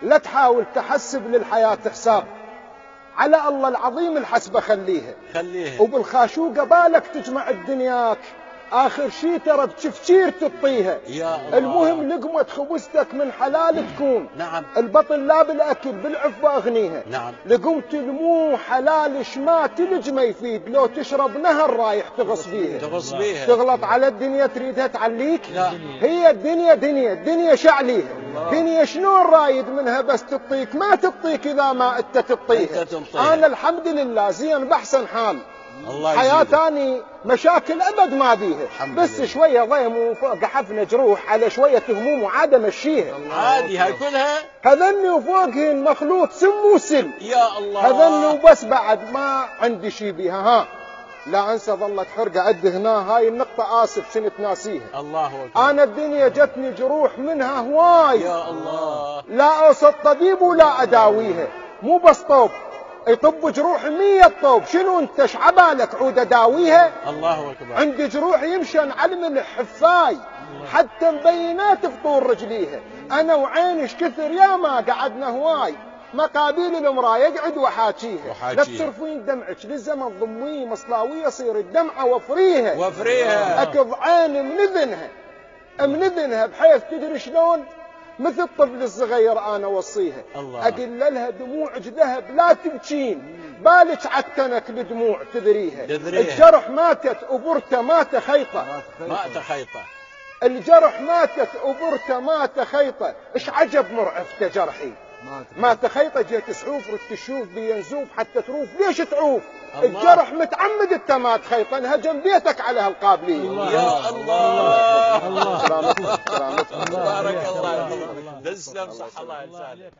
لا تحاول تحسب للحياة حساب، على الله العظيم الحسبة خليها وبالخاشوقة بالك تجمع الدنياك، آخر شي ترى بشفشير تطيها. المهم لقمة خبزتك من حلال تكون. نعم. البطن لا بالأكل بالعفة أغنيها. نعم. لقمة المو حلال شما تلج ما يفيد، لو تشرب نهر رايح تغص بيها. تغلط على الدنيا تريدها تعليك؟ لا. هي الدنيا شعليها. دنيا شنون رايد منها بس تطيك؟ ما تطيك إذا ما أنت تطيها. أنا الحمد لله زين بحسن حال، حياة تاني مشاكل أبد ما بيها، بس شوية ضيم وفوق حفنة جروح على شوية هموم وعادة مشيها. عادي هاي كلها هذني وفوقهن مخلوط سم وسل. يا الله. هذني وبس بعد ما عندي شي بيها. ها لا أنسى ظلت حرقة عد هنا، هاي النقطة آسف شنت ناسيها. الله أكبر. أنا الدنيا جتني جروح منها هواي، يا الله. لا أوصل طبيب ولا أداويها، مو بس طوب يطب جروح 100 طوب، شنو انت شعبالك عود اداويها؟ الله اكبر. عندي جروح يمشي علم الحفاي حتى مبينات بطول رجليها. انا وعيني كثر يا ما قعدنا هواي مقابيل المراه يقعد وحاكيها. لا تصرفين دمعك للزمن ضميه مصلاويه صير الدمعه وفريها اكض عين منذنها بحيث تدري شلون مثل الطفل الصغير انا اوصيها. اقول لها دموعك ذهب لا تبكين، بالك عتنك الدموع تذريها. الجرح ماتت وبرته ما تخيطه. الجرح ماتت وبرته ما تخيطه. ايش عجب مرعفته جرحي ما تخيطه. جيت سعوف رد تشوف بينزوف حتى تروف. ليش تعوف؟ الجرح متعمد انت ما تخيطه، انهجم بيتك على هالقابليه. يا الله. سلامتك بارك الله فيك. تسلم صح الله يسعدك.